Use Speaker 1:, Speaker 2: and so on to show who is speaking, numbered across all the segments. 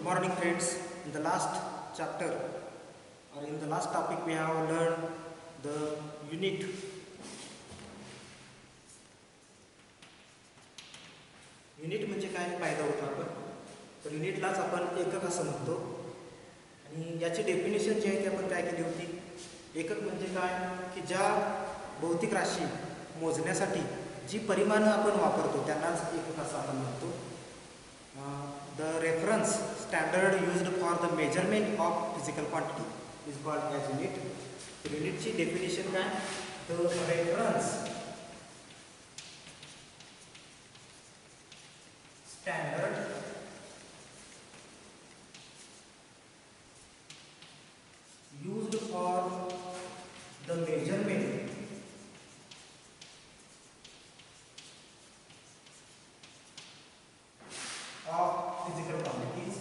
Speaker 1: morning friends. In the last chapter or in the last topic we have learned the unit. Unit म्हणजे काय फायदा होतो आपण तर युनिटलाच आपण एकक असं म्हणतो आणि याची डेफिनेशन जी आहे ती आपण काय केली होती. एकक म्हणजे काय की ज्या भौतिक राशी मोजण्यासाठी जी परिमाणं आपण वापरतो त्यांनाच एकक असं आपण म्हणतो. The reference standard used for the measurement of physical quantity is called as unit. Unit ची definition काय? The reference standard used for the measurement of physical quantities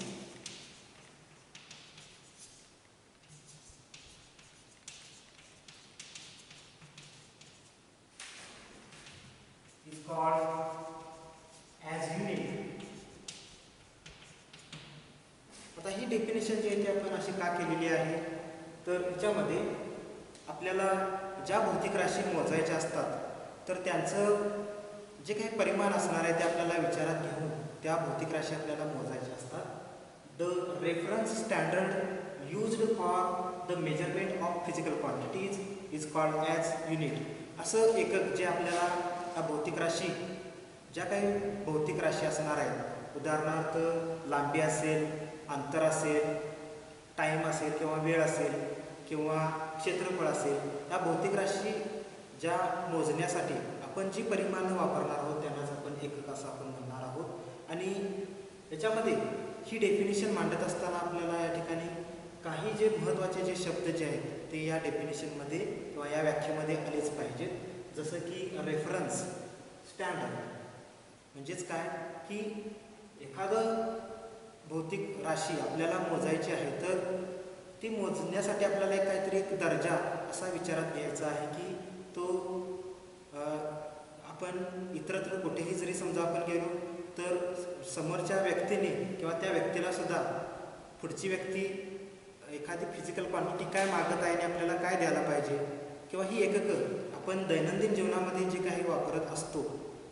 Speaker 1: is called as unit. आता ही डेफिनेशन जी आहे ती आपण अशी का केलेली आहे तर याच्यामध्ये आपल्याला ज्या भौतिक राशी मोजायच्या असतात तर त्यांचं जे काही परिमाण असणार आहे ते आपल्याला विचारात घेऊन त्या भौतिक राशी आपल्याला मोजायच्या असतात. The reference standard used for the measurement of physical quantities is called as unit. असं एकक जे आपल्याला त्या भौतिक राशी ज्या काही भौतिक राशी असणार आहेत उदाहरणार्थ लांबी असेल, अंतर असेल, टाईम असेल किंवा वेळ असेल किंवा क्षेत्रफळ असेल, या भौतिक राशी ज्या मोजण्यासाठी आपण जी परिमाणं वापरणार आहोत त्यांनाच आपण एकक असं आपण म्हणणार आहोत. आणि याच्यामध्ये ही डेफिनेशन मांडत असताना आपल्याला या ठिकाणी काही जे महत्त्वाचे जे शब्द जे आहेत ते या डेफिनेशनमध्ये किंवा या व्याख्येमध्ये आलेच पाहिजेत. जसं की रेफरन्स स्टँडर्ड म्हणजेच काय की एखादं भौतिक राशी आपल्याला मोजायची आहे तर ती मोजण्यासाठी आपल्याला काहीतरी एक दर्जा असा विचारात घ्यायचा आहे की तो आपण इतरत्र कुठेही जरी समजा आपण गेलो तर समोरच्या व्यक्तीने किंवा त्या व्यक्तीला सुद्धा पुढची व्यक्ती एखादी फिजिकल क्वांटिटी काय मागत आहे आणि आपल्याला काय द्यायला पाहिजे किंवा ही एककं आपण दैनंदिन जीवनामध्ये जे काही वापरत असतो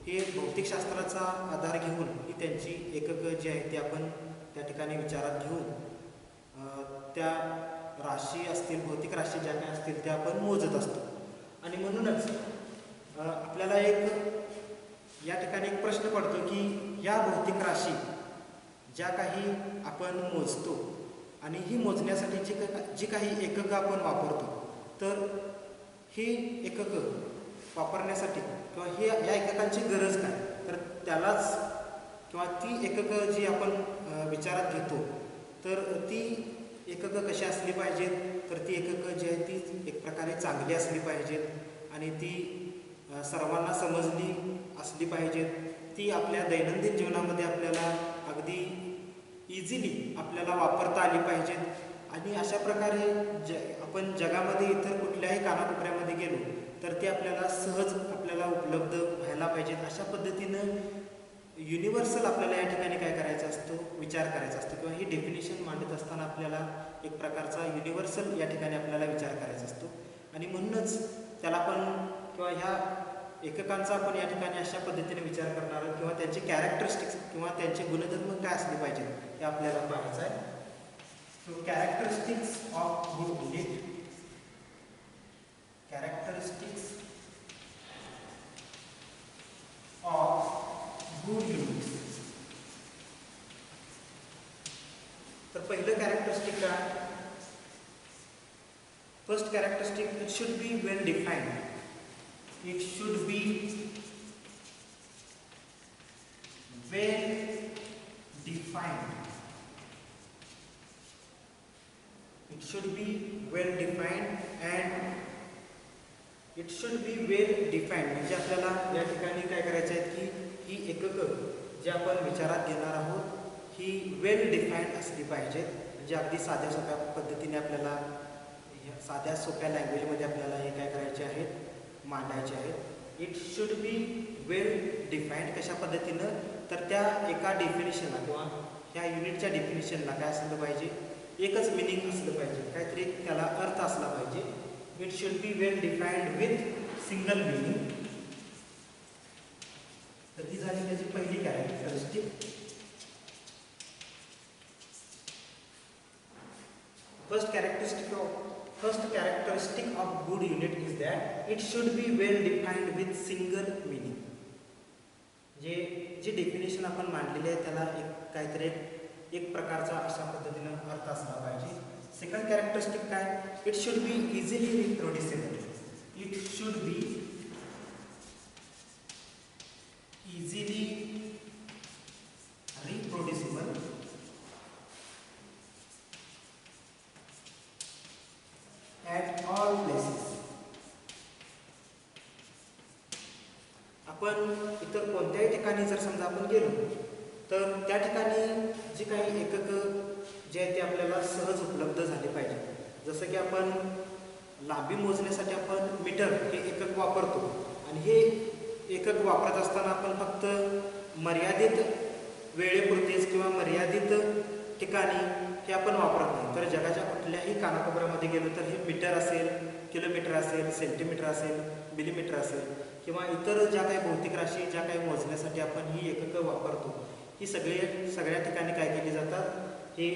Speaker 1: हे भौतिकशास्त्राचा आधार घेऊन ही त्यांची एककं जी आहेत ती आपण त्या ठिकाणी विचारात घेऊन त्या राशी असतील, भौतिक राशी ज्या काही असतील त्या आपण मोजत असतो. आणि म्हणूनच आपल्याला एक या ठिकाणी एक प्रश्न पडतो की या भौतिक राशी ज्या काही आपण मोजतो आणि ही मोजण्यासाठी जी काही एककं आपण वापरतो तर ही एककं वापरण्यासाठी किंवा हे या एककांची गरज काय तर त्यालाच किंवा ती एककं जी आपण विचारात घेतो तर ती एककं कशी असली पाहिजेत तर ती एककं जी आहे ती एक प्रकारे चांगली असली पाहिजेत आणि ती सर्वांना समजली असली पाहिजेत. ती आपल्या दैनंदिन जीवनामध्ये आपल्याला अगदी इझिली आपल्याला वापरता आली पाहिजेत आणि अशा प्रकारे आपण जगामध्ये इतर कुठल्याही कानाकोपऱ्यामध्ये गेलो तर ते आपल्याला सहज आपल्याला उपलब्ध व्हायला पाहिजेत. अशा पद्धतीनं युनिव्हर्सल आपल्याला या ठिकाणी काय करायचं असतो विचार करायचा असतो किंवा ही डेफिनेशन मांडत असताना आपल्याला एक प्रकारचा युनिव्हर्सल या ठिकाणी आपल्याला विचार करायचा असतो. आणि म्हणूनच त्याला आपण किंवा ह्या एककांचा आपण या ठिकाणी अशा पद्धतीने विचार करणार आहोत किंवा त्यांचे कॅरेक्टरिस्टिक्स किंवा त्यांचे गुणधर्म काय असले पाहिजेत हे आपल्याला पाहायचं आहे. So characteristics of good unit. Characteristics of good unit. तर पहिलं कॅरेक्टरिस्टिक काय first characteristic it should be well defined. It should be well defined. It should be well defined and it should be well defined. म्हणजे आपल्याला या ठिकाणी काय करायचं आहे की ही एककं जे आपण विचारात घेणार आहोत ही वेल डिफाइंड असली पाहिजेत. म्हणजे अगदी साध्या सोप्या पद्धतीने आपल्याला साध्या सोप्या लँग्वेजमध्ये आपल्याला हे काय करायचे आहेत मांडायचे आहेत. It should be well defined कशा पद्धतीनं तर त्या एका डेफिनेशनला किंवा ह्या युनिटच्या डेफिनेशनला काय असलं पाहिजे, एकच मिनिंग असलं पाहिजे, काहीतरी त्याला अर्थ असला पाहिजे. It should be well defined with single meaning. तर ही झाली त्याची पहिली characteristic. First characteristic of good unit is that it should be well defined with single meaning. जे डेफिनेशन आपण मांडलेले आहे त्याला एक काहीतरी एक प्रकारचा अशा पद्धतीने अर्थ असला पाहिजे. सेकंड कॅरेक्टरिस्टिक काय, it should be easily reproducible. It should be easily reproducible at all places. आपण इतर कोणत्याही ठिकाणी जर समजा आपण गेलो तर त्या ठिकाणी जी काही एकक जे आहे ते आपल्याला सहज उपलब्ध झाले पाहिजे. जसं की आपण लांबी मोजण्यासाठी आपण मीटर हे एकक वापरतो आणि हे एकक वापरत असताना आपण फक्त मर्यादित वेळेपुरतेच किंवा मर्यादित ठिकाणी हे आपण वापरत नाही. तर जगाच्या कुठल्याही कानाकोपऱ्यामध्ये गेलो तर हे मीटर असेल, किलोमीटर असेल, सेंटीमीटर असेल, मिलीमीटर असेल किंवा इतर ज्या काही भौतिक राशी ज्या काही मोजण्यासाठी आपण ही एककं वापरतो ही सगळ्या ठिकाणी काय केली जातात, हे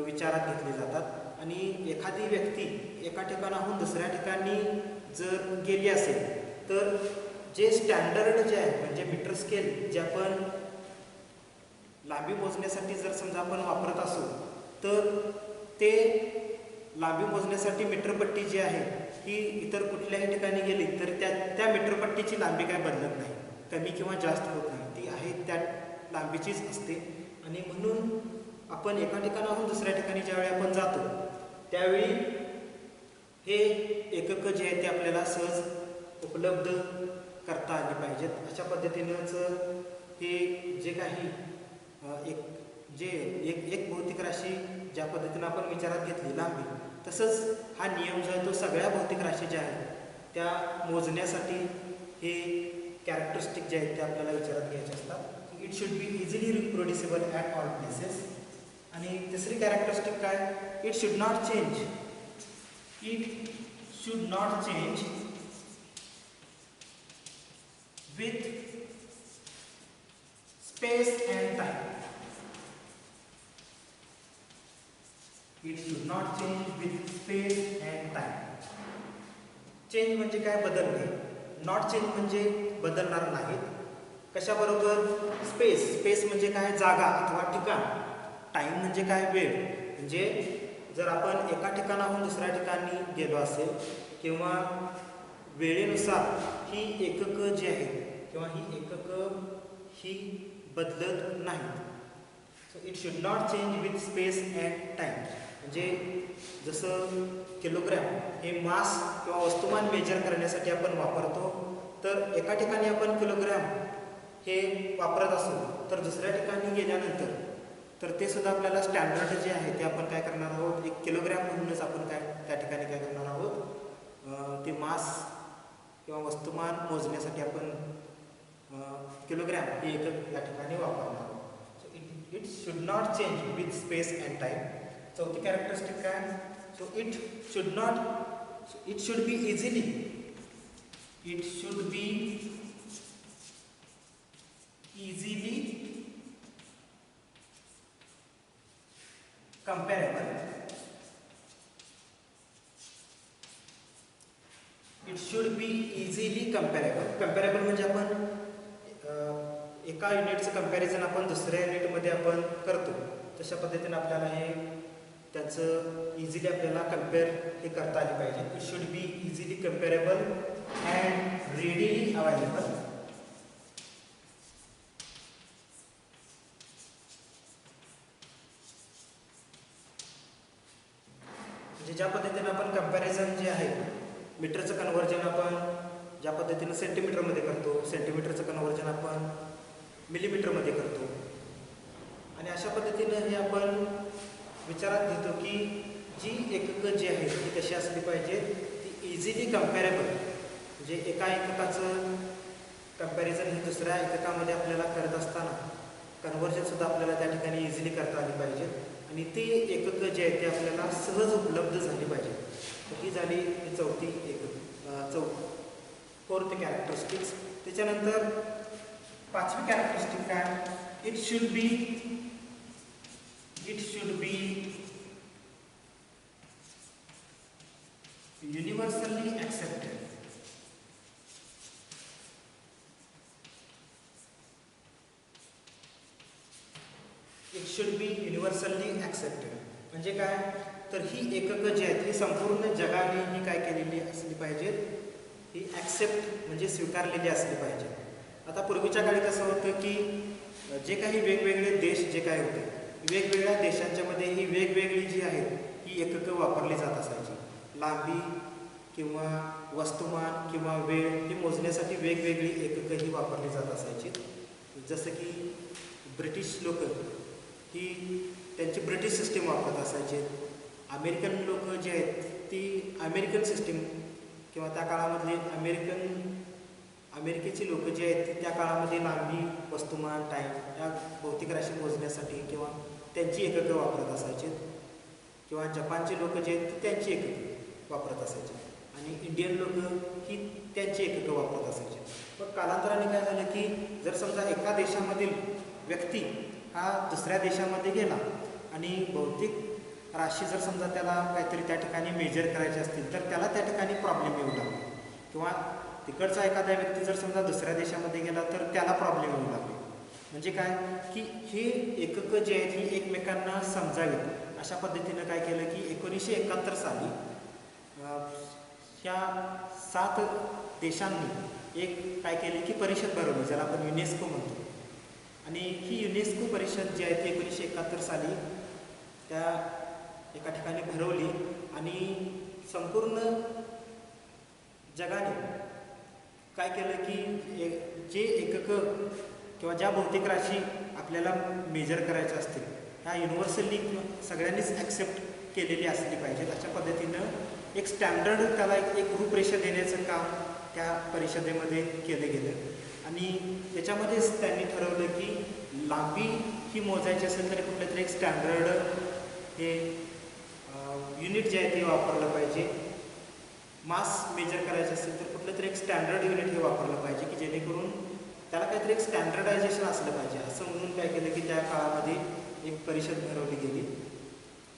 Speaker 1: विचारात घेतली जातात. आणि एखादी व्यक्ती एका ठिकाणाहून दुसऱ्या ठिकाणी जर गेली असेल तर जे स्टँडर्ड जे आहे म्हणजे मीटर स्केल जे आपण लांबी मोजण्यासाठी जर समजा आपण वापरत असू तर ते लांबी मोजण्यासाठी मीटरपट्टी जी आहे ही इतर कुठल्याही ठिकाणी गेली तर त्या मीटरपट्टीची लांबी काय बदलत नाही, कमी किंवा जास्त होत नाही, ती आहे त्या लांबीचीच असते. आणि म्हणून आपण एका ठिकाणाहून दुसऱ्या ठिकाणी ज्यावेळी आपण जातो त्यावेळी हे एकक जे आहे ते आपल्याला सहज उपलब्ध करता आली पाहिजेत. अशा पद्धतीनंच हे जे काही एक भौतिक राशी ज्या पद्धतीनं आपण विचारात घेतली लांबी, तसंच हा नियम जो आहे तो सगळ्या भौतिक राशी ज्या आहेत त्या मोजण्यासाठी हे कॅरेक्टरिस्टिक जे आहेत ते आपल्याला विचारात घ्यायचे असतात. It should be easily reproducible at all places. आणि तिसरी कॅरेक्टरिस्टिक काय, it should not change. It should not change with space and time. It should not change with space and time. Change म्हणजे काय, बदलणे. नॉट चेंज म्हणजे बदलणार नाहीत. कशाबरोबर, space म्हणजे काय, जागा अथवा ठिकाण. टाइम म्हणजे काय, वेळ. म्हणजे जर आपण एका ठिकाणाहून दुसऱ्या ठिकाणी गेलो असेल किंवा वेळेनुसार ही एकक जी आहेत किंवा ही एकक ही बदलत नाहीत. So it should not change with space and time. म्हणजे जसं किलोग्रॅम हे मास किंवा वस्तुमान मेजर करण्यासाठी आपण वापरतो, तर एका ठिकाणी आपण किलोग्रॅम हे वापरत असू तर दुसऱ्या ठिकाणी गेल्यानंतर तर ते सुद्धा आपल्याला स्टँडर्ड जे आहे ते आपण काय करणार आहोत, एक किलोग्रॅम म्हणूनच आपण काय त्या ठिकाणी काय करणार आहोत, ते मास किंवा वस्तुमान मोजण्यासाठी आपण किलोग्रॅम हे एकक या ठिकाणी वापरणार आहोत. So it should not change with space and time. चौथी कॅरेक्टरिस्टिक काय, so it should be easily comparable. It should be easily comparable. Comparable म्हणजे आपण एका युनिटचं कंपॅरिझन आपण दुसऱ्या युनिटमध्ये आपण करतो, तशा पद्धतीने आपल्याला हे त्याचं इझिली आपल्याला कम्पेअर हे करता आली पाहिजे. It should be easily comparable and readily available. म्हणजे ज्या पद्धतीने आपण कंपॅरिझन जे आहे मीटरचं कन्व्हर्जन आपण ज्या पद्धतीनं सेंटीमीटरमध्ये करतो, सेंटीमीटरचं कन्व्हर्जन आपण मिलीमीटरमध्ये करतो, आणि अशा पद्धतीनं हे आपण विचारात घेतो की जी एककं जी आहेत ती कशी असली पाहिजे, ती इझिली कम्पॅरेबल. म्हणजे एका एककाचं कंपॅरिझन हे दुसऱ्या एककामध्ये आपल्याला करत असताना कन्व्हर्जनसुद्धा सुद्धा आपल्याला त्या ठिकाणी इझिली करता आली पाहिजे आणि ते एकक जे आहे ते आपल्याला सहज उपलब्ध झाली पाहिजे. तर ही झाली चौथी फोर्थ कॅरेक्टरिस्टिक्स. त्याच्यानंतर पाचवी कॅरेक्टरिस्टिक काय, it should B universally accepted. It should B universally accepted म्हणजे काय, तर ही एकक जी आहेत ही संपूर्ण जगाने ही काय केलेली असली पाहिजेत, ही ॲक्सेप्ट म्हणजे स्वीकारलेली असली पाहिजे. आता पूर्वीच्या काळी कसं होतं की जे काही वेगवेगळे देश जे काय होते, वेगवेगळ्या देशांच्या मध्ये ही वेगवेगळी जी आहेत ही एककं वापरली जात असायची. लांबी किंवा वस्तुमान किंवा वेळ ही मोजण्यासाठी वेगवेगळी एककं ही वापरली जात असायची. जसं की ब्रिटिश लोक ही त्यांची ब्रिटिश सिस्टीम वापरत असायचे. अमेरिकन लोक जे आहेत ती अमेरिकन सिस्टीम किंवा त्या काळामधले अमेरिकेची लोक जे आहेत ती त्या काळामध्ये लांबी, वस्तुमान, टाईम या भौतिक राशी मोजण्यासाठी किंवा त्यांची एककं वापरत असायचे. किंवा जपानचे लोक जे आहेत ते त्यांची एककं वापरत असायचे आणि इंडियन लोक ही त्यांची एककं वापरत असायचे. पण कालांतराने काय झालं की जर समजा एका देशामधील व्यक्ती हा दुसऱ्या देशामध्ये गेला आणि भौतिक राशी जर समजा त्याला काहीतरी त्या ठिकाणी मेजर करायचे असतील तर त्याला त्या ठिकाणी प्रॉब्लेम येऊ लागला. किंवा तिकडचा एखादा व्यक्ती जर समजा दुसऱ्या देशामध्ये गेला तर त्याला प्रॉब्लेम येऊ लागले. म्हणजे काय की हे एककं जे आहेत ही एकमेकांना समजावीत अशा पद्धतीनं काय केलं की 1971 साली ह्या 7 देशांनी एक काय केले की परिषद भरवली ज्याला आपण युनेस्को म्हणतो. आणि ही युनेस्को परिषद जी आहे ती 1971 साली त्या एका ठिकाणी भरवली आणि संपूर्ण जगाने काय केलं की जे एककं किंवा ज्या भौतिक राशी आपल्याला मेजर करायच्या असतील ह्या युनिव्हर्सली सगळ्यांनीच ॲक्सेप्ट केलेली असली पाहिजेत. अशा पद्धतीनं एक स्टँडर्ड त्याला एक रूपरेषा देण्याचं काम त्या परिषदेमध्ये केलं गेलं. आणि त्याच्यामध्येच त्यांनी ठरवलं की लांबी ही मोजायची असेल तरी कुठलं तरी एक स्टँडर्ड हे युनिट जे आहे ते वापरलं पाहिजे. मास मेजर करायचं असेल तर कुठलं तरी एक स्टँडर्ड युनिट हे वापरलं पाहिजे की जेणेकरून त्याला काहीतरी एक स्टँडर्डायझेशन असलं पाहिजे. असं म्हणून काय केलं की त्या काळामध्ये एक परिषद भरवली गेली.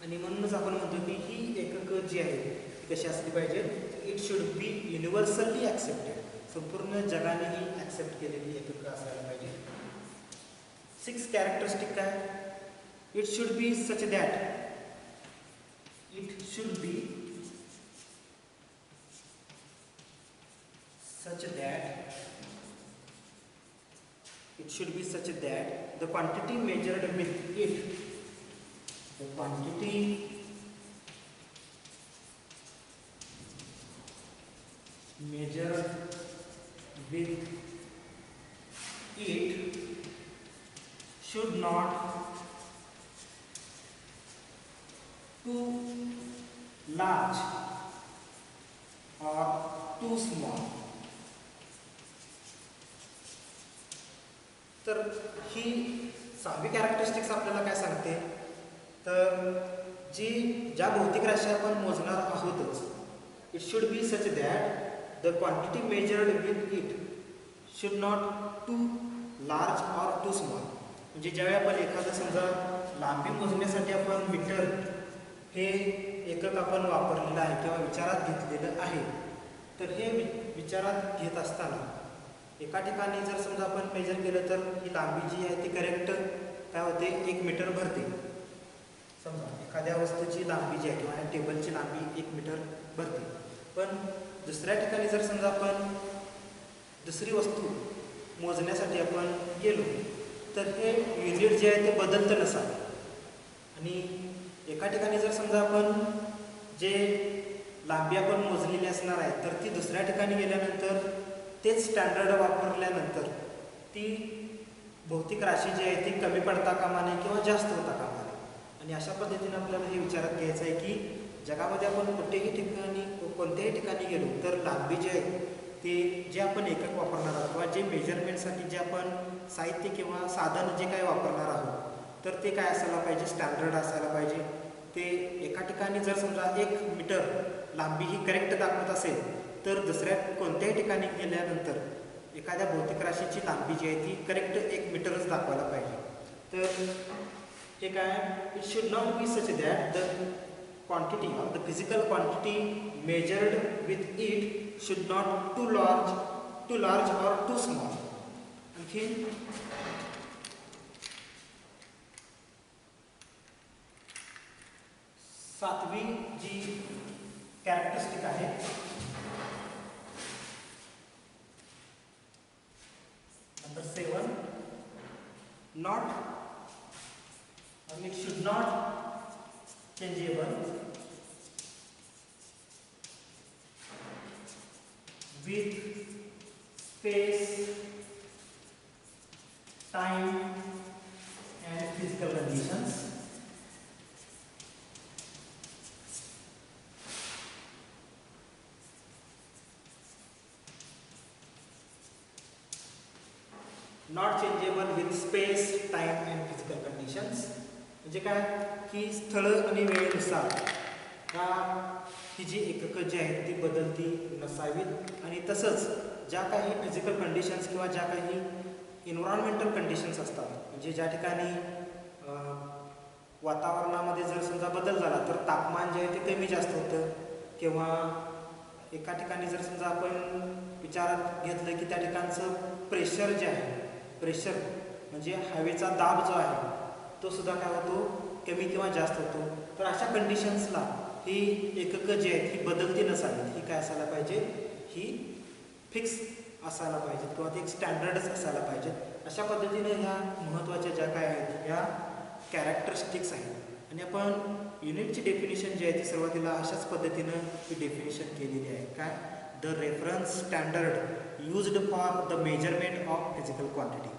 Speaker 1: आणि म्हणूनच आपण म्हणतो की ही एककं जी आहे ती कशी असली पाहिजे, it should B universally accepted. संपूर्ण जगाने ही ॲक्सेप्ट केलेली एककं असायला पाहिजे. 6 कॅरेक्टरिस्टिक काय, it should be such that it should be such that the quantity measured with it should not too large or too small. तर ही 6वी कॅरेक्टरिस्टिक्स आपल्याला काय सांगते, तर ज्या भौतिक राशी आपण मोजणार आहोतच, it should be such that the quantity measured with it should not too large or too small. म्हणजे ज्यावेळी आपण एखादं समजा लांबी मोजण्यासाठी आपण मीटर हे एकक आपण वापरलेलं आहे किंवा विचारात घेतलेलं आहे, तर हे विचारात घेत असताना एका ठिकाणी जर समजा आपण मेजर केलं तर ही लांबी जी आहे ती करेक्ट काय होते 1 मीटर भरते. समजा एखाद्या वस्तूची लांबी जी आहे किंवा टेबलची लांबी 1 मीटर भरते. पण दुसऱ्या ठिकाणी जर समजा आपण दुसरी वस्तू मोजण्यासाठी आपण गेलो तर हे युनिट जे आहे ते बदलतं नसावं. आणि एका ठिकाणी जर समजा आपण जे लांबी आपण मोजलेली असणार आहे तर ती दुसऱ्या ठिकाणी गेल्यानंतर तेच स्टँडर्ड वापरल्यानंतर ती भौतिक राशी जी आहे ती कमी पडता कामा नये किंवा जास्त होता कामा नये. आणि अशा पद्धतीने आपल्याला हे विचारात घ्यायचं आहे की जगामध्ये आपण कोणत्याही ठिकाणी गेलो तर लांबी जी आहे ते जे आपण एकक वापरणार आहोत किंवा जे मेजरमेंटसाठी जे आपण साहित्य किंवा साधन जे काही वापरणार आहोत तर ते काय असायला पाहिजे, स्टँडर्ड असायला पाहिजे. ते एका ठिकाणी जर समजा 1 मीटर लांबी ही करेक्ट दाखवत असेल तर दुसऱ्या कोणत्याही ठिकाणी गेल्यानंतर एखाद्या भौतिक राशीची लांबी जी आहे ती करेक्ट 1 मीटरच दाखवायला पाहिजे. तर हे काय, it should not be such that the quantity or the physical quantity measured with it should not too large or too small. आणखी सातवी जी कॅरेक्टरिस्टिक आहे number 7, not and it should not changeable with space, time and physical conditions. Not changeable with space, time and physical conditions. म्हणजे काय की स्थळ आणि वेळेनुसार ही जी एककं जी आहेत ती बदलती नसावीत आणि तसंच ज्या काही फिजिकल कंडिशन्स किंवा ज्या काही एन्व्हायरमेंटल कंडिशन्स असतात, म्हणजे ज्या ठिकाणी वातावरणामध्ये जर समजा बदल झाला तर तापमान जे आहे ते कमी जास्त होतं किंवा एका ठिकाणी जर समजा आपण विचारात घेतलं की त्या ठिकाणचं प्रेशर जे आहे, प्रेशर म्हणजे हवेचा दाब जो आहे तो सुद्धा काय होतो, कमी किंवा जास्त होतो. तर अशा कंडिशन्सला ही एककं जी आहेत ही बदलती नसावीत, ही काय असायला पाहिजे, ही फिक्स असायला पाहिजेत किंवा ते एक स्टँडर्डच असायला पाहिजेत. अशा पद्धतीने ह्या महत्त्वाच्या ज्या काय आहेत ह्या कॅरेक्टरिस्टिक्स आहेत. आणि आपण युनिटची डेफिनेशन जी आहे ती सुरुवातीला अशाच पद्धतीनं ही डेफिनेशन केलेली आहे. काय, the reference standard used for the measurement of physical quantity.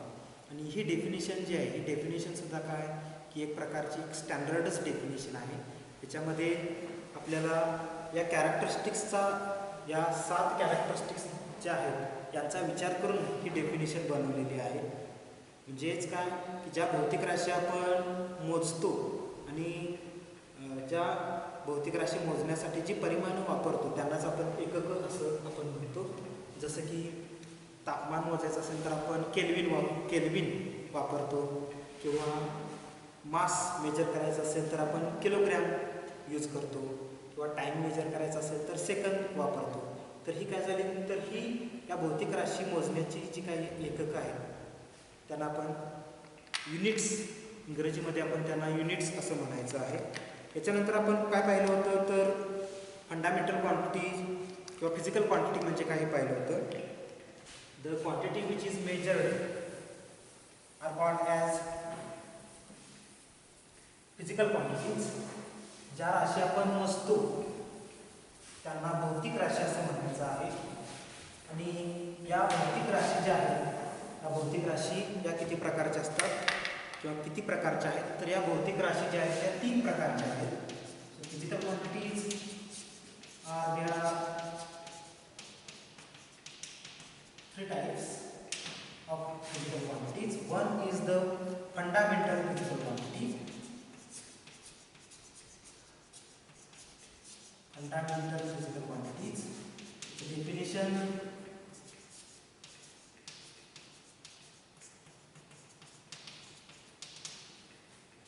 Speaker 1: आणि ही डेफिनेशन जी आहे ही डेफिनेशनसुद्धा काय की एक प्रकारची एक स्टँडर्डच डेफिनेशन आहे. त्याच्यामध्ये आपल्याला या कॅरेक्टरिस्टिक्सचा, या 7 कॅरेक्टरिस्टिक्स ज्या आहेत यांचा विचार करून ही डेफिनेशन बनवलेली आहे. म्हणजेच काय की ज्या भौतिक राशी आपण मोजतो आणि ज्या भौतिक राशी मोजण्यासाठी जी परिमाणं वापरतो त्यांनाच आपण एककं असं आपण म्हणतो. जसं की तापमान मोजायचं असेल तर आपण केल्विन वापरतो किंवा मास मेजर करायचं असेल तर आपण किलोग्रॅम यूज करतो किंवा टाईम मेजर करायचा असेल तर सेकंद वापरतो. तर ही काय झाली, तर ही या भौतिक राशी मोजण्याची जी काही एककं आहेत त्यांना आपण युनिट्स, इंग्रजीमध्ये आपण त्यांना युनिट्स असं म्हणायचं आहे. याच्यानंतर आपण काय पाहिलं होतं तर फंडामेंटल क्वांटिटी किंवा फिजिकल क्वांटिटी म्हणजे काय पाहिलं होतं. The quantity which is measured are called as physical quantities. ज्या राशी आपण मोजतो त्यांना भौतिक राशी असं म्हणायचं आहे. आणि या भौतिक राशी ज्या आहेत या भौतिक राशी या किती प्रकारच्या असतात किंवा किती प्रकारच्या आहेत, तर या भौतिक राशी ज्या आहेत त्या 3 प्रकारच्या आहेत. Physical quantities are there are 3 types of physical quantities. One is the fundamental physical quantity. Fundamental physical quantities. The definition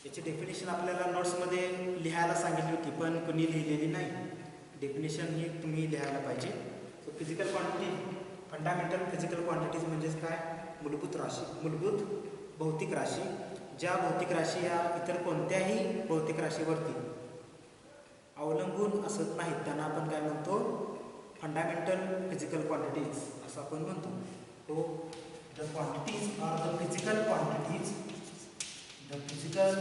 Speaker 1: याची डेफिनेशन आपल्याला नोट्समध्ये लिहायला सांगितली होती पण कुणी लिहिलेली नाही. डेफिनेशन ही तुम्ही लिहायला पाहिजे. So physical quantity, fundamental physical quantities म्हणजेच काय, मूलभूत राशी, मूलभूत भौतिक राशी. ज्या भौतिक राशी या इतर कोणत्याही भौतिक राशीवरती अवलंबून असत नाहीत त्यांना आपण काय म्हणतो, फंडामेंटल फिजिकल क्वांटिटीज असं आपण म्हणतो. तो the quantities are the physical quantities. The physical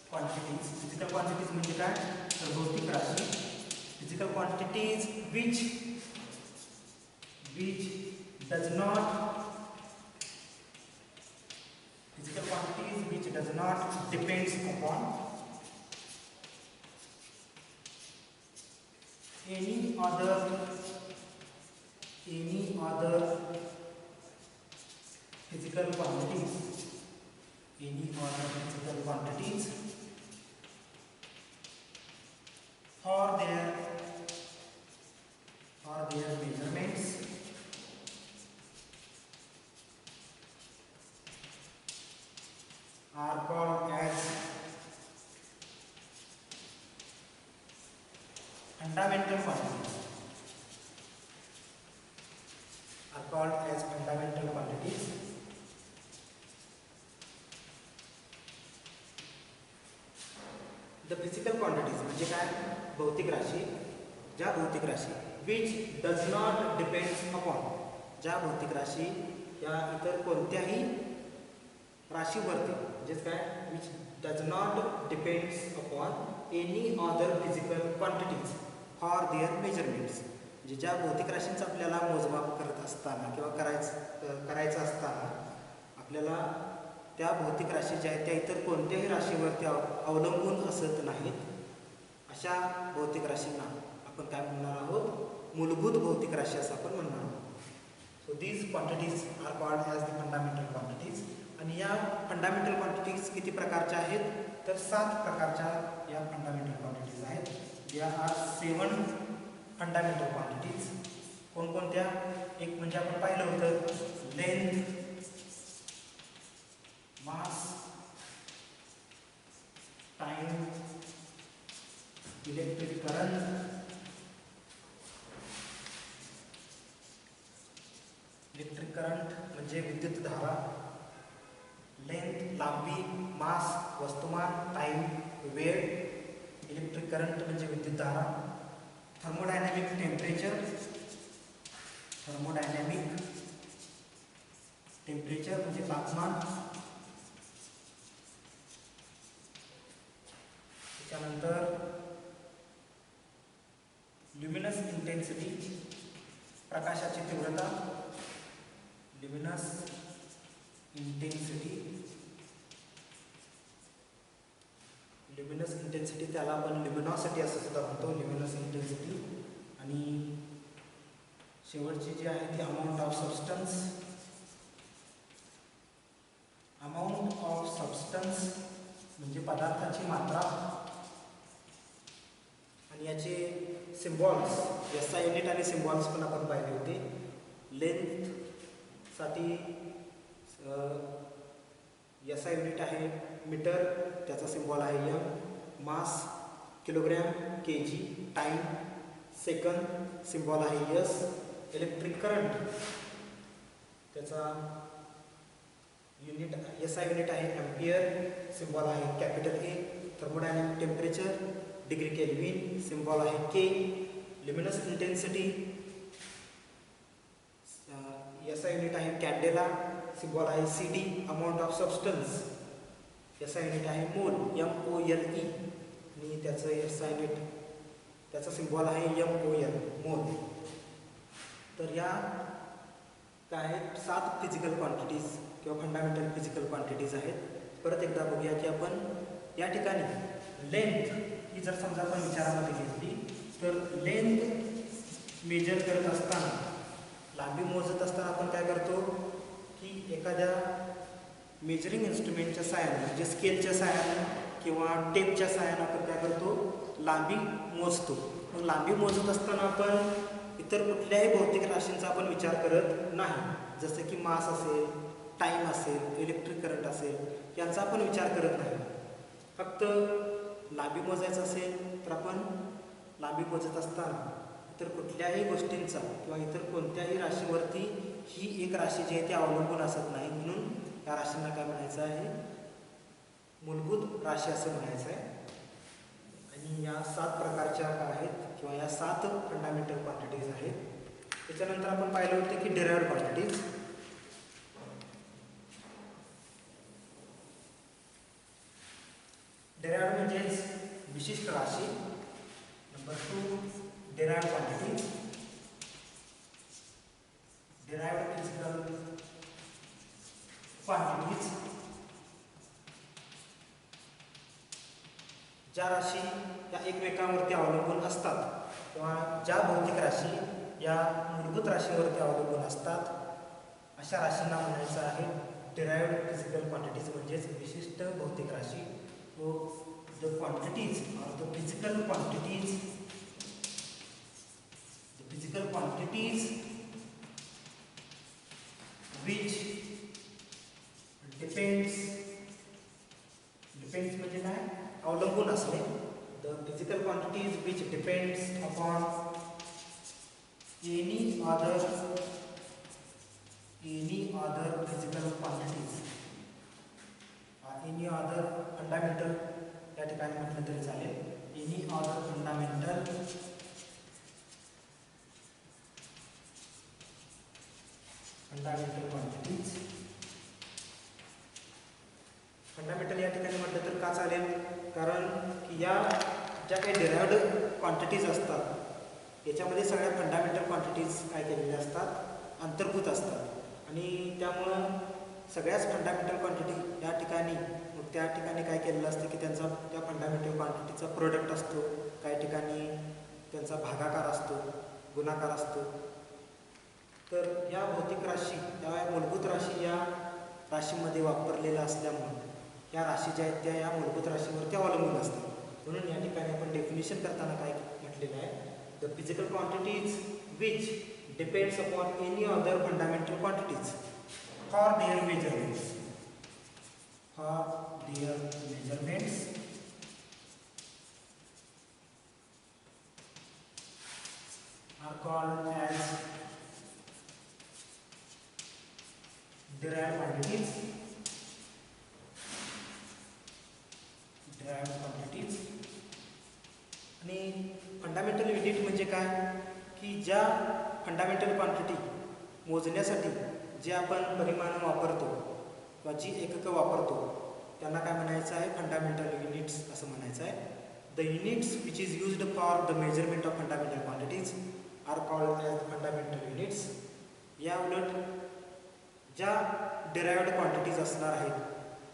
Speaker 1: quantities, physical quantities म्हणजे काय, तर भौतिक राशी. Physical quantities which does not, physical quantities which does not depends upon any other physical quantities, any other physical are called as fundamental quantities. Are called as fundamental quantities. The physical quantities म्हणजे काय? भौतिक राशी, ज्या भौतिक राशी which does not depends upon, ज्या भौतिक राशी या इतर कोणत्याही राशीवरती, म्हणजेच काय, which does not depends upon any other physical quantities for their measurements. म्हणजे ज्या भौतिक राशींचा आपल्याला मोजमाप करत असताना किंवा करायचं असताना आपल्याला त्या भौतिक राशी ज्या आहेत त्या इतर कोणत्याही राशीवरती अवलंबून असत नाहीत, अशा भौतिक राशींना आपण काय म्हणणार आहोत? मूलभूत भौतिक राशी असं आपण म्हणणार आहोत. So these quantities are called as the fundamental quantities. आणि या फंडामेंटल क्वांटिटीज किती प्रकारच्या आहेत? तर 7 प्रकारच्या या फंडामेंटल क्वांटिटीज आहेत. या आर 7 फंडामेंटल क्वांटिटीज. कोणकोणत्या? एक म्हणजे आपण पाहिलं होतं लेंथ, मास, टाइम, इलेक्ट्रिक करंट, म्हणजे विद्युत धारा, लेंथ लांबी, मास वस्तुमान, टाइम वेळ, इलेक्ट्रिक करंट म्हणजे विद्युत धारा, थर्मोडायनॅमिक टेम्परेचर, म्हणजे तापमान, त्याच्यानंतर ल्युमिनस इंटेन्सिटी, प्रकाशाची तीव्रता, ल्युमिनस इंटेन्सिटी त्याला आपण ल्युमिनॉसिटी असं सुद्धा म्हणतो, ल्युमिनस इंटेन्सिटी. आणि शेवटची जी आहे ती अमाऊंट ऑफ सबस्टन्स म्हणजे पदार्थाची मात्रा. आणि याचे सिम्बॉल्स, SI युनिट आणि सिम्बॉल्स पण आपण पाहिले होते. लेंथ साठी SI युनिट आहे मीटर, त्याचा सिम्बॉल आहे M. Mass kilogram, kg. Time सेकंद, सिम्बॉल आहे S. इलेक्ट्रिक करंट त्याचा युनिट SI युनिट आहे एम्पियर, सिम्बॉल आहे capital A. Thermodynamic temperature degree kelvin, symbol आहे K. Luminous intensity SI unit आहे कॅन्डेला, सिम्बॉल आहे CD. Amount of substance SI unit आहे mole, MOLE. आणि त्याचं SI युनिट त्याचा सिम्बॉल आहे MOL, मोल. तर या काय आहेत? 7 फिजिकल क्वांटिटीज किंवा फंडामेंटल फिजिकल क्वांटिटीज आहेत. परत एकदा बघूया की आपण या ठिकाणी लेंथ ही जर समजा आपण विचारामध्ये घेतली तर लेंथ मेजर करत असताना, लांबी मोजत असताना आपण काय करतो की एखाद्या मेजरिंग इन्स्ट्रुमेंटच्या सहाय्याने म्हणजे स्केलच्या सहाय्याने किंवा टेपच्या सहाय्याने आपण काय करतो? लांबी मोजतो. मग लांबी मोजत असताना आपण इतर कुठल्याही भौतिक राशींचा आपण विचार करत नाही, जसं की मास असेल, टाईम असेल, इलेक्ट्रिक करंट असेल, यांचा आपण विचार करत नाही. फक्त लांबी मोजायचं असेल तर आपण लांबी मोजत असताना इतर कुठल्याही गोष्टींचा किंवा इतर कोणत्याही राशीवरती ही एक राशी जी आहे ती अवलंबून असत नाही, म्हणून या राशींना काय म्हणायचं आहे? मूलभूत राशी असं म्हणायचं आहे. आणि या 7 प्रकारच्या आहेत किंवा या 7 फंडामेंटल क्वांटिटीज आहेत. त्याच्यानंतर आपण पाहिलं होतं की डिराइव्हड क्वांटिटीज. डिराइव्हड म्हणजेच विशिष्ट राशी. Number 2 derived quantities, derived physical quantities. ज्या राशी या एकमेकांवरती अवलंबून असतात किंवा ज्या भौतिक राशी या मूलभूत राशीवरती अवलंबून असतात, अशा राशींना म्हणायचं आहे डिराइव्हड फिजिकल क्वांटिटीज, म्हणजेच विशिष्ट भौतिक राशी. So the quantities or the physical quantities which depends अवलंबून असणे. The physical quantities which depends upon any other physical quantities, any other fundamental या ठिकाणी म्हटलं तरी चालेल. Any other fundamental quantities. Fundamental या ठिकाणी म्हटलं तर का चालेल, कारण की या ज्या काही डिराइव्हड क्वांटिटीज असतात याच्यामध्ये सगळ्या फंडामेंटल क्वांटिटीज काय केलेल्या असतात, अंतर्भूत असतात. आणि त्यामुळं सगळ्याच फंडामेंटल क्वांटिटी या ठिकाणी मग त्या ठिकाणी काय केलेलं असतं की त्यांचा त्या फंडामेंटल क्वांटिटीचा प्रोडक्ट असतो, काही ठिकाणी त्यांचा भागाकार असतो, गुणाकार असतो. तर या भौतिक राशी, या मूलभूत राशी या राशीमध्ये वापरलेल्या असल्यामुळे या राशी ज्या आहेत त्या या मूलभूत राशीवरती अवलंबून असतात. म्हणून या ठिकाणी आपण डेफिनेशन करताना काय म्हटलेलं आहे, the physical quantities which depends upon any other fundamental quantities for their measurements, are called as derived quantities. आणि फंडामेंटल युनिट म्हणजे काय की ज्या फंडामेंटल क्वांटिटी मोजण्यासाठी जे आपण परिमाण वापरतो किंवा जी एककं वापरतो त्यांना काय म्हणायचं आहे, फंडामेंटल युनिट्स असं म्हणायचं आहे. The units which is used for the measurement of fundamental quantities are called as fundamental units. या उलट ज्या डिराइव्हड क्वांटिटीज असणार आहेत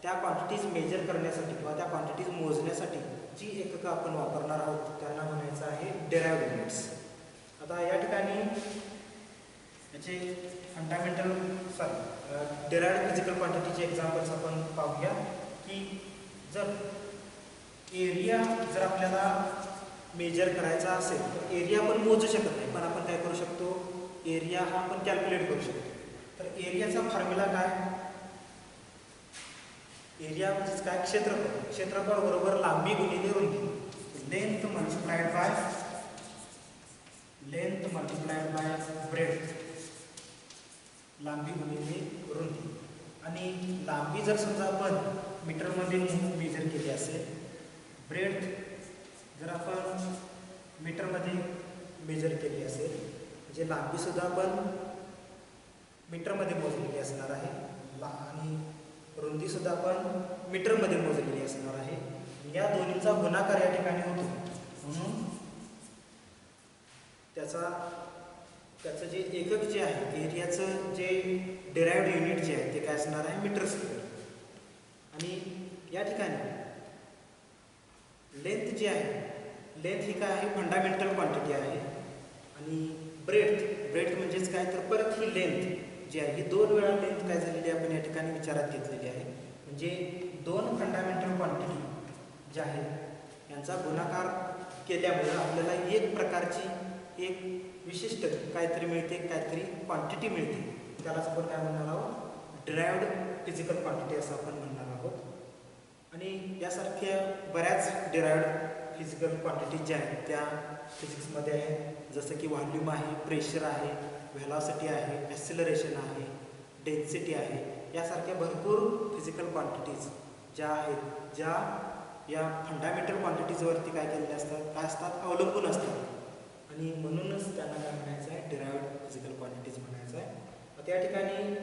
Speaker 1: त्या क्वांटिटीज मेजर करण्यासाठी किंवा त्या क्वांटिटीज मोजण्यासाठी जी एककं आपण वापरणार आहोत त्यांना म्हणायचं आहे डिराइव्हड युनिट्स. आता या ठिकाणी याचे फंडामेंटल डिराइव्हड फिजिकल क्वांटिटीचे एक्झाम्पल्स आपण पाहूया. की जर एरिया जर आपल्याला मेजर करायचा असेल तर एरिया आपण मोजू शकत नाही, पण आपण काय करू शकतो, एरिया हा आपण कॅल्क्युलेट करू शकतो. तर एरियाचा फॉर्म्युला काय, एरिया म्हणजेच काय, क्षेत्रफळ बरोबर लांबी गुणिले रुंदी. लेंथ मल्टिप्लाइड बाय ब्रेड्थ, लांबी गुणिले रुंदी. आणि लांबी जर समजा आपण मीटरमध्ये मेजर केली असेल, ब्रेड्थ जर आपण मीटरमध्ये मेजर केली असेल म्हणजे लांबीसुद्धा आपण मीटरमध्ये मोजलेली असणार आहे आणि रुंदीसुद्धा आपण मीटरमध्ये मोजलेली असणार आहे. या दोन्हीचा गुणाकार या ठिकाणी होतो, म्हणून त्याचं जे एकक जे आहे एरियाचं जे डिराइव्हड युनिट जे आहे ते काय असणार आहे, मीटर स्क्वेअर. आणि या ठिकाणी लेंथ जी आहे, लेंथ ही काय आहे, फंडामेंटल क्वांटिटी आहे. आणि ब्रेड्थ म्हणजेच काय, तर परत ही लेंथ जी आहे ही 2 वेळा लेंथ काय झालेली आपण या ठिकाणी विचारात घेतलेली आहे. म्हणजे 2 फंडामेंटल क्वांटिटी ज्या आहेत यांचा गुणाकार केल्यामुळे आपल्याला एक प्रकारची एक विशिष्ट काहीतरी मिळते, काहीतरी क्वांटिटी मिळते. त्यालाच आपण काय म्हणणार आहोत, डिराइव्हड फिजिकल क्वांटिटी असं आपण म्हणणार आहोत. आणि यासारख्या बऱ्याच डिराइव्हड फिजिकल क्वांटिटीज ज्या आहेत त्या फिजिक्समध्ये आहेत. जसं की व्हॉल्यूम आहे, प्रेशर आहे, व्हेलॉसिटी आहे, ॲक्सिलरेशन आहे, डेन्सिटी आहे. यासारख्या भरपूर फिजिकल क्वांटिटीज ज्या आहेत ज्या या फंडामेंटल क्वांटिटीजवरती काय केलेल्या असतात, काय असतात, अवलंबून असतात. आणि म्हणूनच त्यांना काय म्हणायचं आहे, डिराइव्हड फिजिकल क्वांटिटीज म्हणायचं आहे. आता या ठिकाणी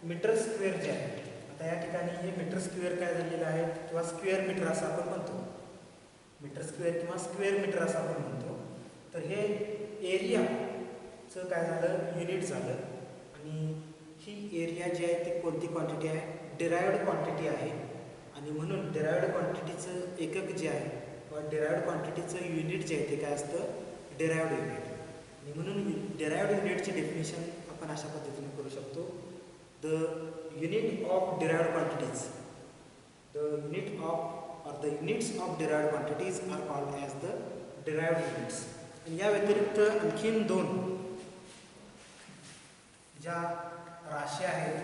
Speaker 1: मीटर स्क्वेअर जे आहे, आता या ठिकाणी हे मीटर स्क्वेअर काय झालेलं आहे किंवा स्क्वेअर मीटर असं आपण म्हणतो, मीटर स्क्वेअर किंवा स्क्वेअर मीटर असं आपण म्हणतो. तर हे एरियाचं काय झालं, युनिट झालं. आणि ही एरिया जी आहे ती कोणती क्वांटिटी आहे, डिराइव्हड क्वांटिटी आहे. आणि म्हणून डिराइव्हड क्वांटिटीचं एकक जे आहे किंवा डिराइव्हड क्वांटिटीचं युनिट जे आहे ते काय असतं, डिराइव्हड युनिट. आणि म्हणून डिराइव्हड युनिटची डेफिनेशन आपण अशा पद्धतीने करू शकतो, the unit of derived quantities, the units of derived quantities are called as the derived units. आणि या व्यतिरिक्त आणखीन 2 ज्या राशी आहेत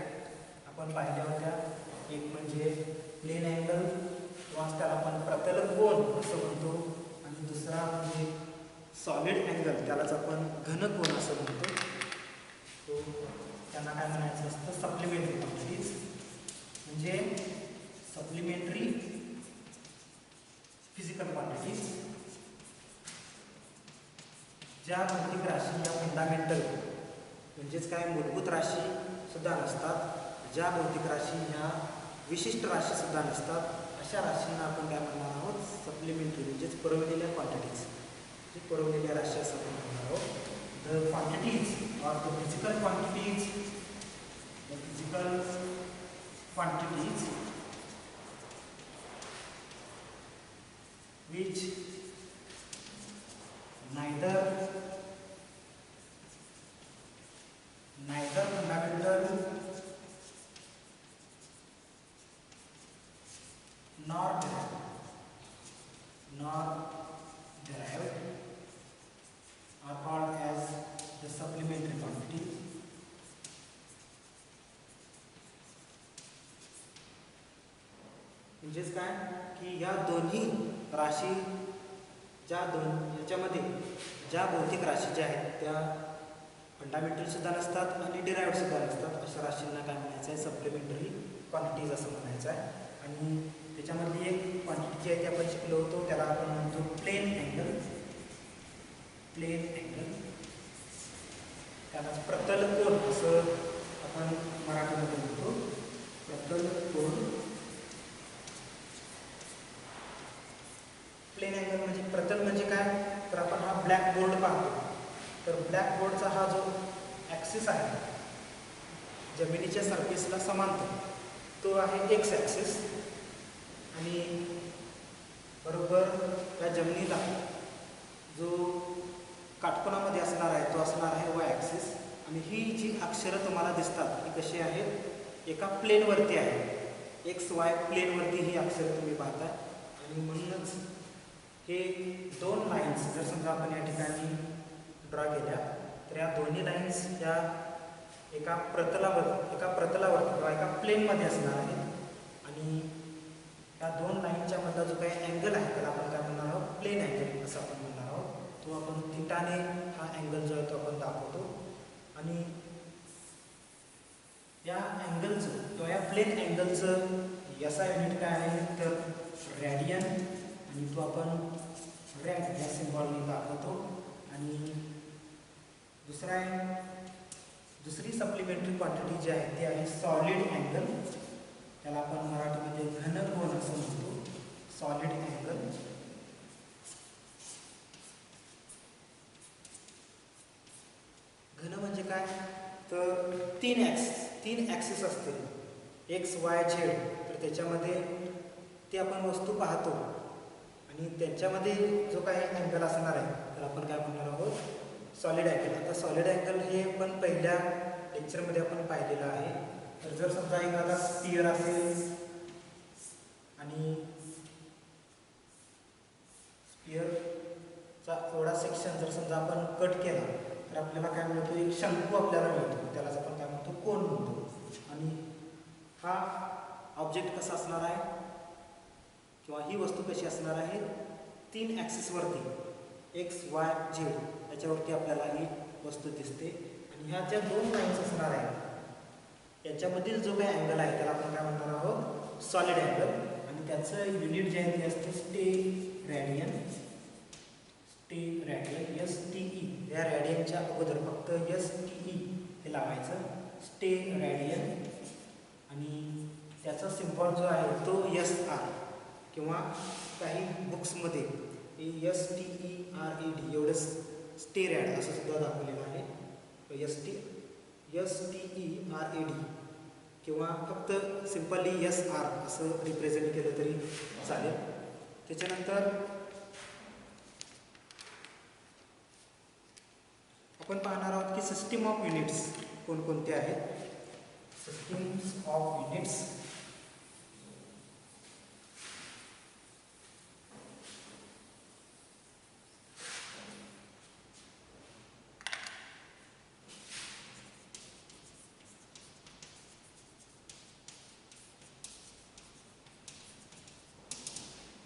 Speaker 1: आपण पाहिल्या होत्या. एक म्हणजे प्लेन अँगल किंवा त्याला आपण प्रतल कोन असं सॉलिड अँगल, त्यालाच आपण घनकोन असं म्हणतो, तो त्यांना काय म्हणायचं असतं, सप्लिमेंटरी क्वांटिटीज. म्हणजे सप्लिमेंटरी फिजिकल क्वांटिटीज, ज्या भौतिक राशी या फंडामेंटल म्हणजेच काय मूलभूत राशी सुद्धा नसतात, ज्या भौतिक राशी ह्या विशिष्ट राशी सुद्धा नसतात, अशा राशींना आपण काय म्हणणार आहोत, सप्लिमेंटरी म्हणजेच पुरवलेल्या क्वांटिटीज, पुरवलेल्या राशी असं आपण म्हणणार आहोत. The quantities or the physical quantities, the physical quantities which neither fundamental nor derived are called as the supplementary quantity. म्हणजेच काय की या दोन्ही राशी, याच्यामध्ये ज्या भौतिक राशी ज्या आहेत त्या फंडामेंटल सुद्धा नसतात आणि डिराइव्ड सुद्धा नसतात, अशा राशींना काय म्हणायचं आहे, सप्लिमेंटरी क्वांटिटीज असं म्हणायचं आहे. आणि त्याच्यामधली एक क्वांटिटी जी आहे ती आपण शिकलो होतो, त्याला आपण म्हणतो प्लेन अँगल. प्लेन अँगल त्याला प्रतल कोन असं आपण मराठीमध्ये म्हणतो, प्रतल कोन. प्लेन अँगल म्हणजे प्रतल म्हणजे काय, तर आपण हा ब्लॅक बोर्ड पाहतो, तर ब्लॅक बोर्डचा हा जो ॲक्सिस आहे जमिनीच्या सरफेसला समांतर, तो आहे एक्स ॲक्सिस. आणि बरोबर त्या जमिनीला जो काटकोनामध्ये असणार आहे तो असणार आहे वाय ॲक्सिस. आणि ही जी अक्षरं तुम्हाला दिसतात ही कशी आहेत, एका प्लेनवरती आहे, एक्स वाय प्लेनवरती ही अक्षरं तुम्ही पाहताय. आणि म्हणूनच हे दोन लाईन्स जर समजा आपण या ठिकाणी ड्रॉ केल्या, तर या दोन्ही लाईन्स या एका प्रतलावर किंवा एका प्लेनमध्ये असणार आहेत. आणि या दोन लाईनच्या मधला जो काही अँगल आहे त्याला आपण काय म्हणणार आहोत, प्लेन अँगल असं आपण म्हणणार आहोत. तो आपण थिटाने हा अँगल जो आहे तो आपण दाखवतो. आणि या अँगलचं किंवा या प्लेन अँगलचं याचा युनिट काय आहे तर रॅडियन, आणि तो आपण रॅड या सिम्बॉलने दाखवतो. आणि दुसरी सप्लिमेंटरी क्वांटिटी जी आहे ती आहे सॉलिड अँगल, त्याला आपण मराठीमध्ये घनकोन असं म्हणतो, सॉलिड अँगल. घन म्हणजे काय तर तीन ॲक्सिस असतील, एक्स वाय झेड, तर त्याच्यामध्ये ती आपण वस्तू पाहतो आणि त्यांच्यामध्ये जो काही अँगल असणार आहे तर आपण काय म्हणणार आहोत, सॉलिड अँगल. आता सॉलिड अँगल हे पण पहिल्या लेक्चरमध्ये आपण पाहिलेलं आहे. तर जर समजा एखादा स्पियर असेल आणि स्पियरचा एवढा सेक्शन जर समजा आपण कट केला तर आपल्याला काय मिळतो, एक शंकू आपल्याला मिळतो, त्यालाच आपण काय म्हणतो, कोन म्हणतो. आणि हा ऑब्जेक्ट कसा असणार आहे किंवा ही वस्तू कशी असणार आहे, तीन ॲक्सिसवरती एक्स वाय झेड याच्यावरती आपल्याला ही वस्तू दिसते. आणि ह्या ज्या दोन लाईन्स असणार आहेत याच्यामधील जो काही अँगल आहे त्याला आपण काय म्हणणार आहोत, सॉलिड अँगल. आणि त्याचं युनिट जे आहे ते असते stay radian. S T E, या रॅडियनच्या अगोदर फक्त एस टी ई हे लावायचं, स्टे रॅडियन. आणि त्याचा सिम्बॉल जो आहे तो एस आर, किंवा काही बुक्समध्ये S T E R E D एवढंच स्टे रॅड असं सुद्धा दाखवलेलं आहे. S T E R E D किंवा फक्त सिम्पली एस आर असं रिप्रेझेंट केलं तरी चालेल. त्याच्यानंतर आपण पाहणार आहोत की सिस्टीम ऑफ युनिट्स कोणकोणते आहेत. Systems of units.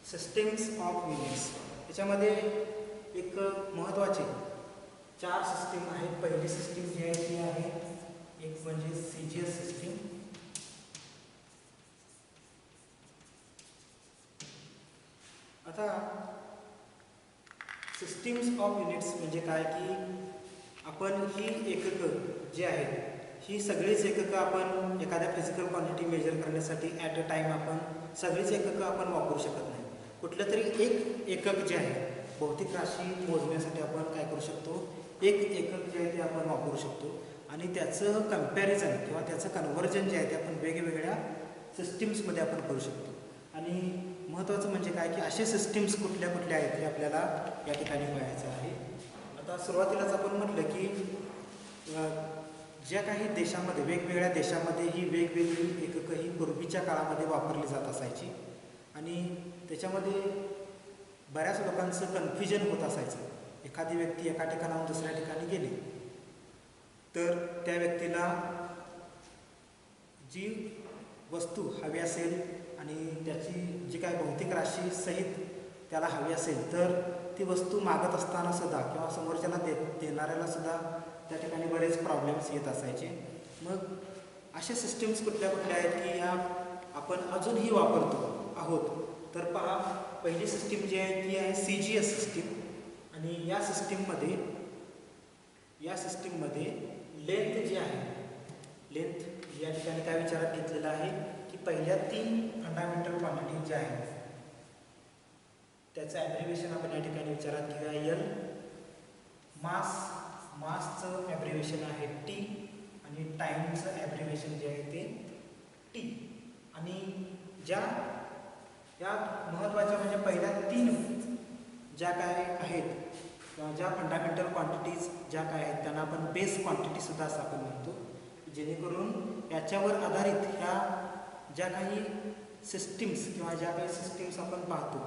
Speaker 1: Systems of units, त्याच्यामध्ये एक महत्त्वाचे 4 सिस्टीम आहेत. पहिली सिस्टीम जी आहे ती आहे एक म्हणजे CGS सिस्टीम. आता सिस्टीम्स ऑफ युनिट्स म्हणजे काय की आपण ही एककं जी आहेत ही सगळीच एककं आपण एखाद्या फिजिकल क्वांटिटी मेजर करण्यासाठी ॲट अ टाईम आपण सगळीच एककं आपण वापरू शकत नाही. कुठलं तरी एक एकक जे आहे भौतिक राशी मोजण्यासाठी आपण काय करू शकतो, एक एकक जे आहे ते आपण वापरू शकतो आणि त्याचं कंपॅरिझन किंवा त्याचं कन्व्हर्जन जे आहे ते आपण वेगवेगळ्या सिस्टीम्समध्ये आपण करू शकतो. आणि महत्त्वाचं म्हणजे काय की असे सिस्टीम्स कुठल्या कुठल्या आहेत हे आपल्याला या ठिकाणी पाहायचं आहे. आता सुरुवातीलाच आपण म्हटलं की ज्या काही देशामध्ये वेगवेगळ्या देशामध्ये ही वेगवेगळी एककं ही पूर्वीच्या काळामध्ये वापरली जात असायची आणि त्याच्यामध्ये बऱ्याच लोकांचं कन्फ्युजन होत असायचं. एखादी व्यक्ती एका ठिकाणाहून दुसऱ्या ठिकाणी गेली तर त्या व्यक्तीला जी वस्तू हवी असेल आणि त्याची जी काय भौतिक राशी सहित त्याला हवी असेल तर ती वस्तू मागत असताना सुद्धा किंवा समोरच्याला देणाऱ्याला सुद्धा त्या ठिकाणी बरेच प्रॉब्लेम्स येत असायचे. मग अशा सिस्टीम्स कुठल्या कुठल्या आहेत की ह्या आपण अजूनही वापरतो आहोत. तर पहा, पहिली सिस्टीम जी आहे ती आहे CGS सिस्टीम आणि या सिस्टीममध्ये लेंथ जी आहे, लेंथ या ठिकाणी काय विचारात घेतलेलं आहे की पहिल्या 3 फंडामेंटल क्वांटिटी ज्या आहेत त्याचं ॲब्रिव्हिएशन आपण या ठिकाणी विचारात घेऊया. मासचं ॲब्रिव्हिएशन आहे T आणि टाईमचं ॲब्रिव्हिएशन जे आहे ते T. आणि या महत्त्वाच्या म्हणजे पहिल्या 3 ज्या काय आहेत किंवा ज्या फंडामेंटल क्वांटिटीज ज्या काय आहेत त्यांना आपण बेस क्वांटिटीसुद्धा असं आपण म्हणतो. जेणेकरून याच्यावर आधारित ह्या ज्या काही सिस्टीम्स किंवा ज्या काही सिस्टीम्स आपण पाहतो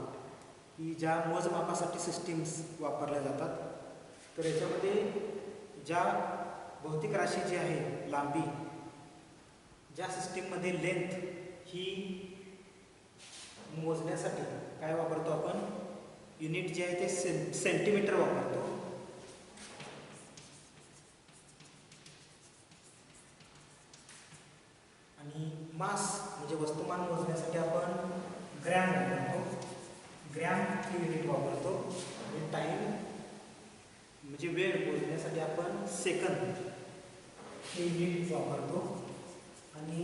Speaker 1: की ज्या मोजमापासाठी सिस्टीम्स वापरल्या जातात तर याच्यामध्ये ज्या भौतिक राशी जी आहे लांबी, ज्या सिस्टीममध्ये लेंथ ही मोजण्यासाठी काय वापरतो आपण, युनिट जे आहे ते सेंटीमीटर वापरतो. आणि मास म्हणजे वस्तुमान मोजण्यासाठी आपण ग्रॅम वापरतो, ग्रॅम ही युनिट वापरतो. आणि टाईम म्हणजे वेळ मोजण्यासाठी आपण सेकंद हे युनिट वापरतो. आणि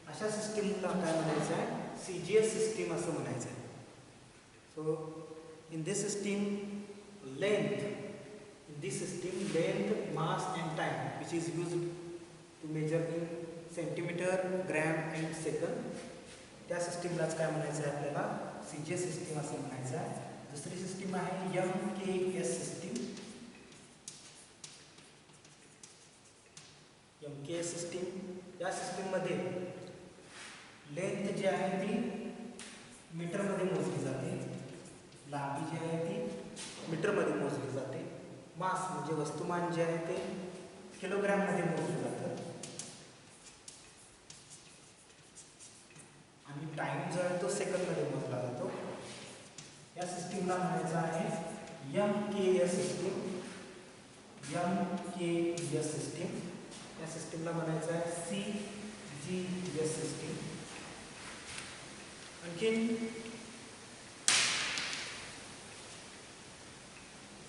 Speaker 1: अशा सिस्टीमला काय म्हणायचं आहे, CGS सिस्टीम असं म्हणायचं आहे. So in this system length, mass and time which is used to measure in centimetre, gram and second, त्या सिस्टीमलाच काय म्हणायचं आहे आपल्याला, CGS सिस्टीम असं म्हणायचं आहे. दुसरी सिस्टीम आहे MKS सिस्टीम. MKS सिस्टीम, या सिस्टीममध्ये लेंथ जी आहे ती मीटरमध्ये मोजली जाते, लांबी जी आहे ती मीटरमध्ये मोजली जाते, मास म्हणजे वस्तुमान जे आहे ते किलोग्रॅममध्ये मोजलं जातं आणि टाईम जो आहे तो सेकंदमध्ये मोजला जातो. या सिस्टीमला म्हणायचं आहे MKS सिस्टीम. MKS सिस्टीम, या सिस्टीमला म्हणायचं आहे CGS सिस्टीम. आणखीन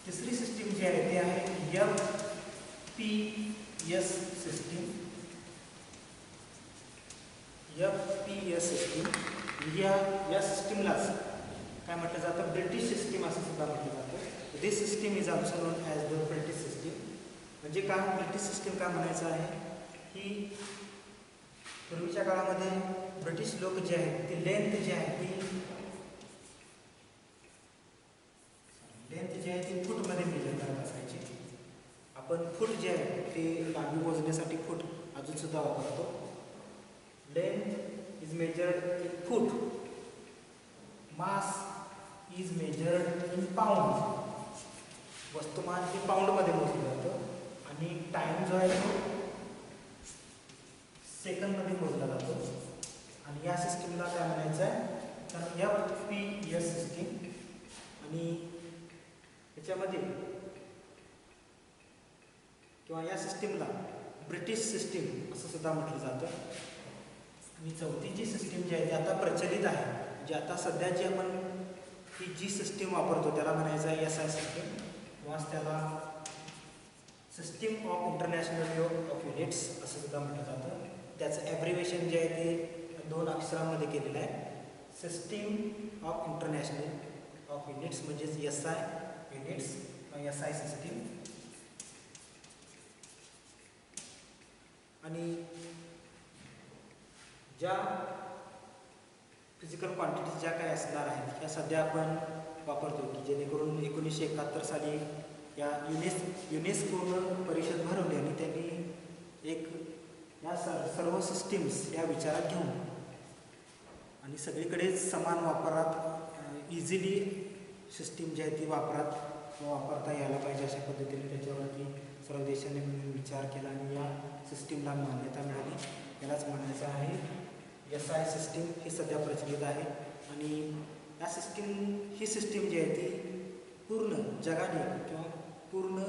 Speaker 1: तिसरी सिस्टीम जी आहे ती आहे FPS सिस्टीम. FPS सिस्टीम या सिस्टीमलाच काय म्हटलं जातं, ब्रिटिश सिस्टीम असं सुद्धा म्हटलं जातं. This system is also known as the British system. म्हणजे का ब्रिटिश सिस्टीम का म्हणायचं आहे की पूर्वीच्या काळामध्ये ब्रिटिश लोक जे आहेत ती लेंथ जी आहे ती फूटमध्ये मेजर करत असायची. आपण फूट जे आहे ते लांबी मोजण्यासाठी फूट अजूनसुद्धा वापरतो. Length is measured in foot, mass is measured in pound, वस्तुमान हे पाऊंडमध्ये मोजलं जातं आणि टाईम जो आहे तो सेकंदमध्ये मोजला जातो. आणि या सिस्टीमला काय म्हणायचं आहे तर FPS सिस्टीम. आणि याच्यामध्ये किंवा या सिस्टीमला ब्रिटिश सिस्टीम असं सुद्धा म्हटलं जातं. आणि चौथी जी सिस्टीम जी आहे ती आता प्रचलित आहे, म्हणजे आता सध्या जी आपण ही जी सिस्टीम वापरतो त्याला म्हणायचं आहे SI सिस्टीम किंवा त्याला system of international of units असं सुद्धा म्हटलं जातं. त्याचं ॲब्रिवेशन जे आहे ते 2 अक्षरांमध्ये केलेलं आहे. System of international of units म्हणजेच SI युनिट्स किंवा SI सिस्टीम. आणि ज्या फिजिकल क्वांटिटीज ज्या काही असणार आहेत त्या सध्या आपण वापरतो, की जेणेकरून 1971 साली या युनेस्कोनं परिषद भरवली आणि त्यांनी एक या सर्व सिस्टीम्स या विचारात घेऊन आणि सगळीकडेच समान वापरात इझिली सिस्टीम जी आहे ती वापरता यायला पाहिजे अशा पद्धतीने त्याच्यावरती सर्व देशांनी मिळून विचार केला आणि या सिस्टीमला मान्यता मिळाली. यालाच म्हणायचं आहे SI सिस्टीम. ही सध्या प्रचलित आहे आणि ही सिस्टीम जी आहे ती पूर्ण जगाने किंवा पूर्ण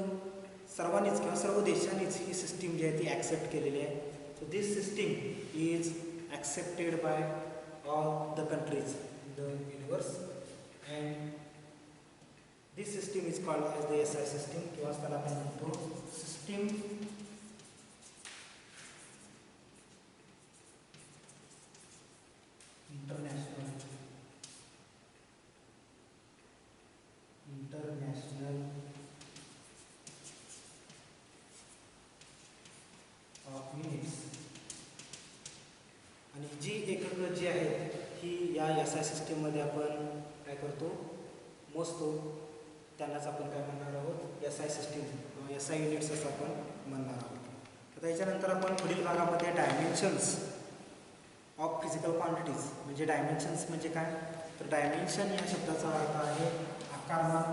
Speaker 1: सर्वांनीच किंवा सर्व देशांनीच ही सिस्टीम जी आहे ती ॲक्सेप्ट केलेली आहे. So this system is accepted by all the countries in the universe and this system is called as the SI system किंवा त्याला आपण म्हणतो सिस्टीम इंटरनॅशनल ऑफ युनिट्स. आणि जी एकक जी आहेत ही या SI सिस्टीममध्ये आपण काय करतो मोजतो, त्यांनाच आपण काय म्हणणार आहोत SI सिस्टीम किंवा SI युनिट्स असं आपण म्हणणार आहोत. आता याच्यानंतर आपण पुढील भागामध्ये डायमेन्शन्स ऑफ फिजिकल क्वांटिटीज म्हणजे डायमेन्शन्स म्हणजे काय, तर डायमेन्शन या शब्दाचा अर्थ आहे आकारमान.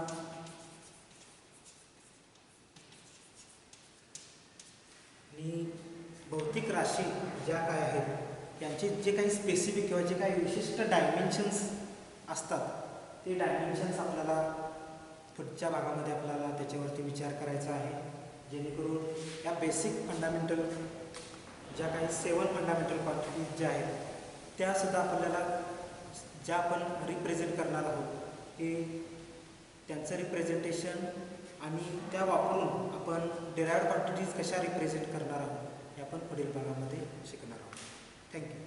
Speaker 1: आणि भौतिक राशी ज्या काय आहेत यांचे जे काही स्पेसिफिक किंवा जे काही विशिष्ट डायमेन्शन्स असतात ते डायमेन्शन्स आपल्याला पुढच्या भागामध्ये आपल्याला त्याच्यावरती विचार करायचा आहे, जेणेकरून या बेसिक फंडामेंटल ज्या काही 7 फंडामेंटल क्वांटिटीज ज्या आहेत त्यासुद्धा आपल्याला ज्या आपण रिप्रेझेंट करणार आहोत हे त्यांचं रिप्रेझेंटेशन आणि त्या वापरून आपण डिराइव्ड क्वांटिटीज कशा रिप्रेझेंट करणार आहोत हे आपण पुढील भागामध्ये शिकणार आहोत. थँक्यू.